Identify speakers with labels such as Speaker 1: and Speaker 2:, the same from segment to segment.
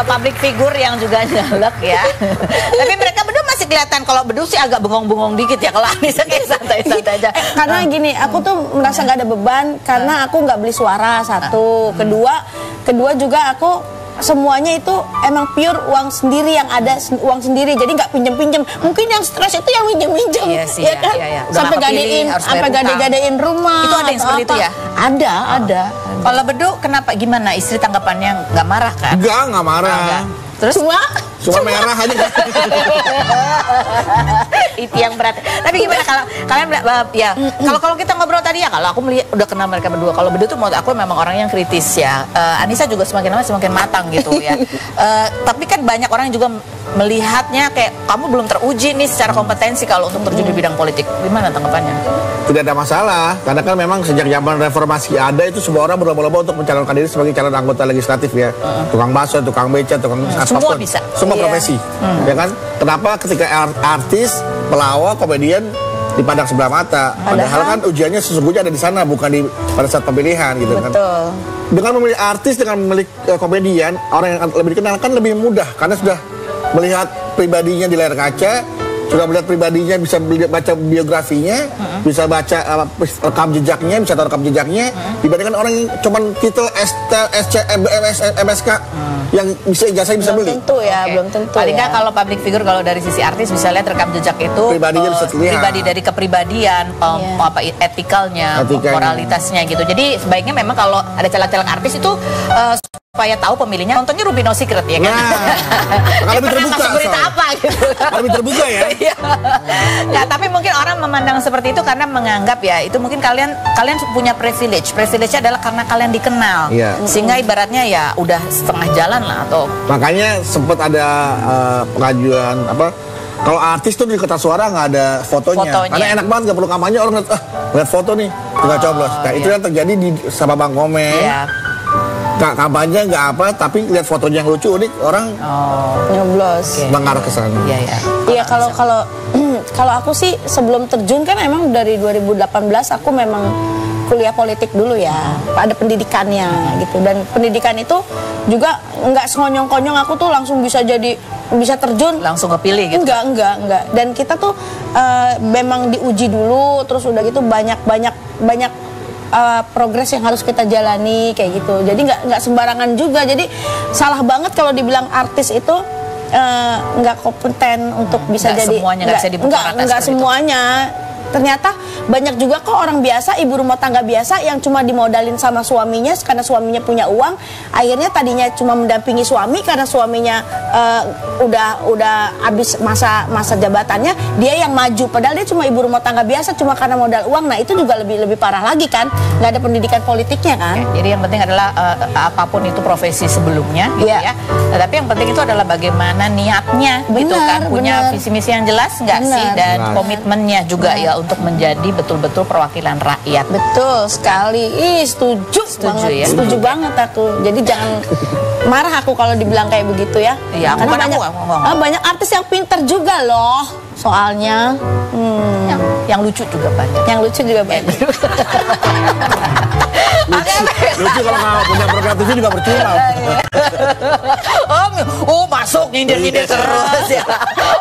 Speaker 1: public figure yang juga nyalek ya. Tapi mereka berdua masih kelihatan, kalau Bedu sih agak bengong-bengong dikit ya, kalau Anissa kayak santai-santai aja.
Speaker 2: Karena gini, aku tuh merasa nggak ada beban karena aku nggak beli suara, satu. Kedua juga aku semuanya itu emang pure uang sendiri, yang ada uang sendiri, jadi nggak pinjem-pinjem. Mungkin yang stres itu yang minjem-minjem,
Speaker 1: iya sih,
Speaker 2: ya kan?
Speaker 1: Iya.
Speaker 2: Sampai gadein rumah.
Speaker 1: Itu ada yang seperti itu ya?
Speaker 2: Ada.
Speaker 1: Kalau Bedu kenapa, gimana istri tanggapannya, nggak marah kan?
Speaker 3: Nggak marah.
Speaker 1: Terus
Speaker 3: cuma merah aja.
Speaker 1: Itu yang berat. Tapi gimana kalau kalian ya, kalau kita ngobrol tadi ya, kalau aku melihat udah kenal mereka berdua, kalau Bedu tuh menurut aku memang orang yang kritis ya. Anissa juga semakin lama semakin matang gitu ya. Tapi kan banyak orang yang juga melihatnya kayak kamu belum teruji nih secara kompetensi kalau untuk terjun di bidang politik. Gimana tanggapannya?
Speaker 3: Tidak ada masalah, karena kan memang sejak zaman reformasi ada itu semua orang berlomba-lomba untuk mencalonkan diri sebagai calon anggota legislatif ya. Tukang bakso, tukang beca, tukang
Speaker 1: semua bisa.
Speaker 3: Semua profesi. Ya kan? Kenapa ketika artis, pelawak, komedian dipandang sebelah mata? Padahal kan ujiannya sesungguhnya ada di sana, bukan pada saat pemilihan gitu.
Speaker 2: Betul.
Speaker 3: Kan. Dengan memilih artis, dengan memilih komedian, orang yang lebih dikenal kan lebih mudah karena sudah melihat pribadinya di layar kaca, sudah melihat pribadinya, bisa baca biografinya, bisa baca rekam jejaknya, bisa tahu rekam jejaknya, dibandingkan orang yang cuman titel MSK yang bisa ijazahnya bisa beli.
Speaker 2: Belum tentu ya, belum tentu.
Speaker 1: Paling nggak kalau public figure, kalau dari sisi artis bisa lihat rekam jejak itu,
Speaker 3: pribadinya bisa terlihat.
Speaker 1: Pribadi dari kepribadian, etikalnya, moralitasnya gitu. Jadi sebaiknya memang kalau ada caleg-caleg artis itu supaya tahu pemilihnya, nontonnya Ruby No Secret ya kan?
Speaker 3: Kalau lebih terbuka,
Speaker 1: berita apa gitu.
Speaker 3: Lebih terbuka ya.
Speaker 1: Nah, tapi mungkin orang memandang seperti itu karena menganggap ya itu mungkin kalian punya privilege. Privilege-nya adalah karena kalian dikenal. Sehingga ibaratnya ya udah setengah jalan lah atau.
Speaker 3: Makanya sempat ada pengajuan apa? Kalau artis tuh di kertas suara nggak ada fotonya. Karena enak banget, nggak perlu kampanye, orang lihat foto nih, tinggal coblos. Nah itu yang terjadi sama Bang Komeng. Nggak kampanye, nggak apa, tapi lihat fotonya yang lucu unik, orang
Speaker 2: nyoblos,
Speaker 3: mengarah ke sana.
Speaker 2: Iya, kalau aku sih sebelum terjun kan emang dari 2018 aku memang kuliah politik dulu ya, ada pendidikannya gitu, dan pendidikan itu juga nggak sekonyong-konyong aku tuh langsung bisa terjun
Speaker 1: langsung kepilih gitu.
Speaker 2: Enggak. Dan kita tuh memang diuji dulu, terus udah gitu banyak progres yang harus kita jalani kayak gitu. Jadi nggak sembarangan juga. Jadi salah banget kalau dibilang artis itu nggak kompeten untuk bisa
Speaker 1: jadi semuanya
Speaker 2: nggak semuanya. Ternyata banyak juga kok orang biasa, ibu rumah tangga biasa yang cuma dimodalin sama suaminya karena suaminya punya uang. Akhirnya tadinya cuma mendampingi suami karena suaminya udah habis masa jabatannya, dia yang maju. Padahal dia cuma ibu rumah tangga biasa cuma karena modal uang. Nah itu juga lebih parah lagi kan, nggak ada pendidikan politiknya kan.
Speaker 1: Jadi yang penting adalah apapun itu profesi sebelumnya gitu ya. Nah, tapi yang penting itu adalah bagaimana niatnya gitu kan, punya visi misi yang jelas nggak sih, dan komitmennya juga ya untuk menjadi betul-betul perwakilan rakyat.
Speaker 2: Betul sekali. Setuju banget. Ya? Setuju banget aku. Jadi jangan marah aku kalau dibilang kayak begitu ya.
Speaker 1: Iya,
Speaker 2: karena banyak artis yang pintar juga loh soalnya.
Speaker 1: Yang lucu juga banyak.
Speaker 3: Lucu kalau nggak punya program TV juga percuma.
Speaker 1: Masuk nyindir terus ya.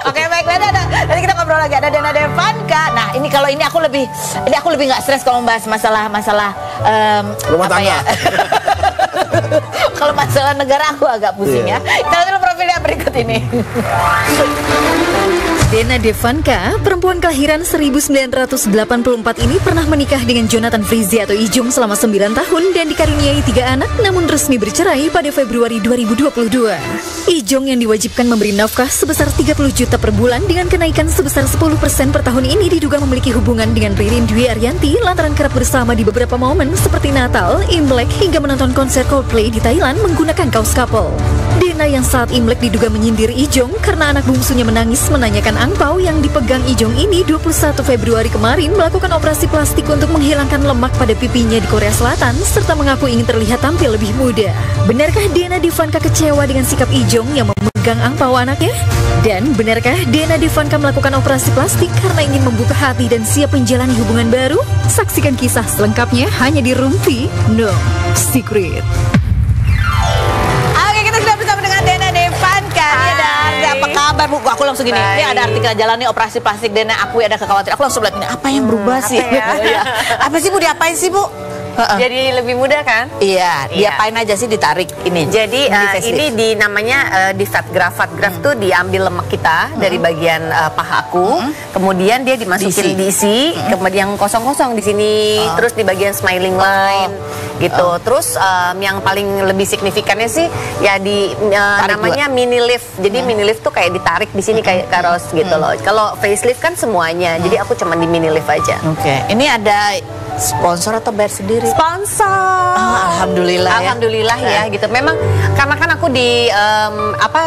Speaker 1: Oke, baik, nanti kita ngobrol lagi. Ada Dena Devanka. Nah, kalau ini aku lebih nggak stres kalau membahas masalah
Speaker 3: rumah tangga.
Speaker 1: Ya? Kalau masalah negara aku agak pusing ya. Kita lihat profilnya berikut ini.
Speaker 4: Dena Devanka, perempuan kelahiran 1984 ini pernah menikah dengan Jonathan Frizzy atau Ijung selama 9 tahun dan dikaruniai 3 anak, namun resmi bercerai pada Februari 2022. Ijung yang diwajibkan memberi nafkah sebesar 30 juta per bulan dengan kenaikan sebesar 10% per tahun ini diduga memiliki hubungan dengan Ririn Dwi Ariyanti lantaran kerap bersama di beberapa momen seperti Natal, Imlek hingga menonton konser Coldplay di Thailand menggunakan kaos couple. Dena yang saat Imlek diduga menyindir Ijung karena anak bungsunya menangis menanyakan angpau yang dipegang Ijung ini 21 Februari kemarin melakukan operasi plastik untuk menghilangkan lemak pada pipinya di Korea Selatan serta mengaku ingin terlihat tampil lebih muda. Benarkah Dena Devanka kecewa dengan sikap Ijung yang memegang angpau anaknya? Dan benarkah Dena Devanka melakukan operasi plastik karena ingin membuka hati dan siap menjalani hubungan baru? Saksikan kisah selengkapnya hanya di Rumpi No Secret.
Speaker 1: Oke, kita sudah bersama dengan Dena langsung gini, ini ada artikel jalani operasi plastik dan aku ada kekhawatiran. Aku langsung lihat ini, apa yang berubah sih? Apa sih Bu, diapain sih Bu?
Speaker 5: Jadi lebih mudah kan?
Speaker 1: Iya, diapain aja sih ditarik ini?
Speaker 5: Jadi ini namanya di fat graft. Fat graft tuh diambil lemak kita dari bagian paha aku, kemudian dia dimasukin diisi, kemudian kosong-kosong di sini, terus di bagian smiling line gitu. Terus yang paling lebih signifikannya sih ya di namanya mini lift. Jadi mini lift tuh kayak ditarik di sini kayak karos gitu loh. Kalau facelift kan semuanya. Jadi aku cuma di mini lift aja.
Speaker 1: Oke. Ini ada sponsor atau bayar sendiri?
Speaker 5: Sponsor.
Speaker 1: Alhamdulillah.
Speaker 5: Alhamdulillah ya gitu. Memang karena kan aku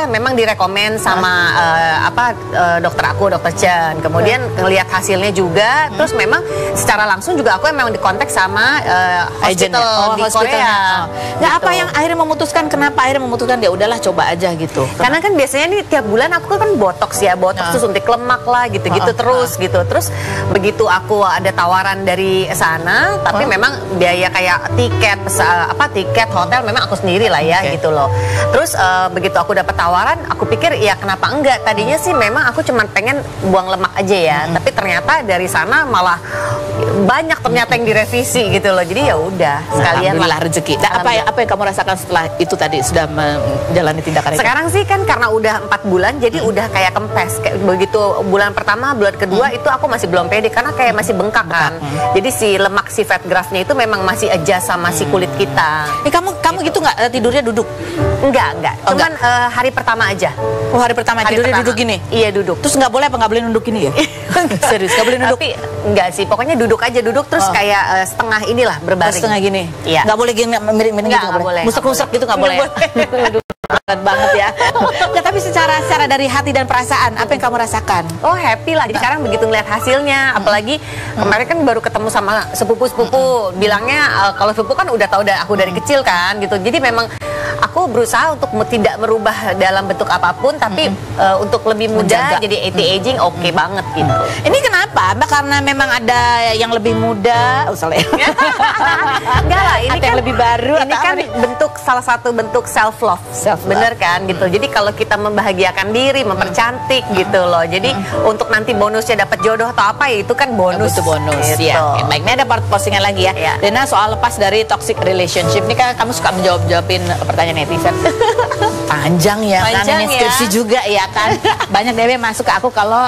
Speaker 5: memang direkomend sama dokter aku, dokter Chen. Kemudian ngelihat hasilnya juga. Terus memang secara langsung juga aku memang dikontak sama hospital di Korea.
Speaker 1: Nggak apa yang akhirnya memutuskan, kenapa akhirnya memutuskan ya udahlah coba aja gitu?
Speaker 5: Karena kan biasanya nih tiap bulan aku kan botox ya, botox tuh suntik lemak lah gitu-gitu terus gitu. Terus begitu aku ada tawaran dari sana, tapi memang biaya kayak tiket hotel memang aku sendiri lah ya gitu loh. Terus begitu aku dapat tawaran, aku pikir ya kenapa enggak. Tadinya sih memang aku cuma pengen buang lemak aja ya, tapi ternyata dari sana malah banyak ternyata yang direvisi gitu loh. Jadi ya udah sekalian lah
Speaker 1: rezeki. Nah, apa yang kamu rasakan setelah itu tadi sudah menjalani tindakan itu?
Speaker 5: Sekarang sih kan karena udah 4 bulan jadi udah kayak kempes. Kayak begitu bulan pertama, bulan kedua itu aku masih belum pede karena kayak masih bengkak kan. Jadi si lemak, si fat graftnya itu memang masih adjust sama si kulit kita.
Speaker 1: Kamu gitu nggak tidurnya duduk?
Speaker 5: Enggak. Cuman hari pertama aja.
Speaker 1: Oh, hari pertama tidurnya duduk gini?
Speaker 5: Iya, duduk.
Speaker 1: Terus nggak boleh nunduk gini ya? Serius, nggak boleh nunduk?
Speaker 5: Tapi enggak sih, pokoknya duduk aja, duduk terus kayak setengah inilah berbaring.
Speaker 1: Setengah gini?
Speaker 5: Iya.
Speaker 1: Nggak boleh gini, miring-miring gitu nggak boleh? Musek-musek gitu nggak boleh? Berat banget ya. Nggak, tapi secara dari hati dan perasaan, apa yang kamu rasakan?
Speaker 5: Oh, happy lah. Jadi sekarang begitu ngeliat hasilnya, apalagi kemarin kan baru ketemu sama sepupu-sepupu, bilangnya kalau sepupu kan udah tahu aku dari kecil kan gitu. Jadi memang aku berusaha untuk tidak merubah dalam bentuk apapun, tapi untuk lebih muda, jadi anti-aging oke banget gitu.
Speaker 1: Ini kenapa Mbak? Karena memang ada yang lebih muda,
Speaker 5: enggak lah, ini kan
Speaker 1: yang lebih baru.
Speaker 5: Ini kan salah satu bentuk self love, bener kan gitu. Jadi kalau kita membahagiakan diri, mempercantik gitu loh. Jadi untuk nanti bonusnya dapat jodoh atau apa ya itu kan bonus.
Speaker 1: Itu bonus
Speaker 5: gitu.
Speaker 1: ya. Baik, ini ada postingan lagi ya. Dena, soal lepas dari toxic relationship ini kan kamu suka menjawabin pertanyaan netizen. Panjang ya, kan ini skripsi juga ya kan. Banyak DM masuk ke aku kalau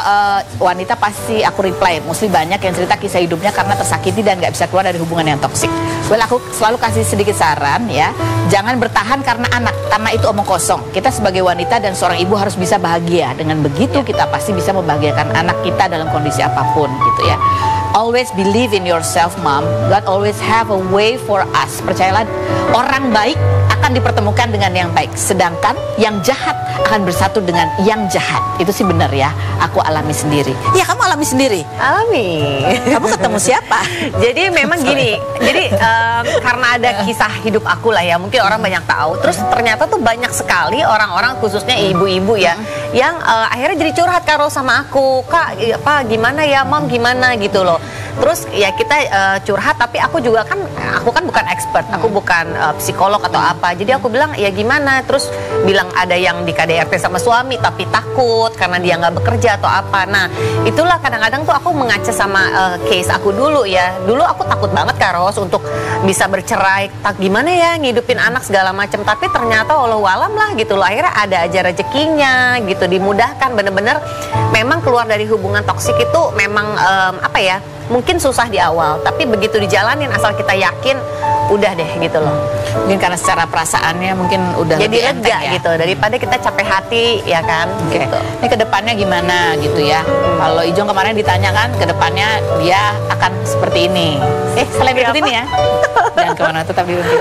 Speaker 1: wanita pasti aku reply. Mostly banyak yang cerita kisah hidupnya karena tersakiti dan nggak bisa keluar dari hubungan yang toksik. Well, aku selalu kasih sedikit saran ya. Jangan bertahan karena anak, karena itu omong kosong. Kita sebagai wanita dan seorang ibu harus bisa bahagia. Dengan begitu kita pasti bisa membahagiakan anak kita dalam kondisi apapun gitu ya. Always believe in yourself, Mom. God always have a way for us. Percayalah, orang baik akan dipertemukan dengan yang baik, sedangkan yang jahat akan bersatu dengan yang jahat. Itu sih benar ya, aku alami sendiri. Ya, kamu alami sendiri?
Speaker 5: Alami.
Speaker 1: Kamu ketemu siapa?
Speaker 5: Jadi memang gini, jadi karena ada kisah hidup aku lah ya, mungkin orang banyak tahu. Terus ternyata tuh banyak sekali orang-orang, khususnya ibu-ibu ya, yang akhirnya jadi curhat Karol sama aku, Kak, apa gimana ya, Mom gimana gitu loh. Terus ya kita curhat, tapi aku juga kan, aku kan bukan expert, aku bukan psikolog atau apa. Jadi aku bilang ya gimana, terus bilang ada yang di KDRT sama suami tapi takut karena dia nggak bekerja atau apa. Nah itulah kadang-kadang tuh aku mengaca sama case aku dulu ya. Dulu aku takut banget Kak Ros untuk bisa bercerai, gimana ya ngidupin anak segala macam. Tapi ternyata walau-alam lah gitu loh, akhirnya ada aja rezekinya gitu, dimudahkan. Bener-bener memang keluar dari hubungan toksik itu memang apa ya, mungkin susah di awal, tapi begitu dijalanin asal kita yakin, udah deh gitu loh.
Speaker 1: Mungkin karena secara perasaannya mungkin udah
Speaker 5: jadi
Speaker 1: lebih
Speaker 5: lega
Speaker 1: ya?
Speaker 5: gitu, daripada kita capek hati ya kan. Gitu.
Speaker 1: Ini kedepannya gimana gitu ya? Kalau Ijong kemarin ditanya kan, kedepannya dia akan seperti ini. Selain berikut ini ya. Jangan kemana, tetap di Unti.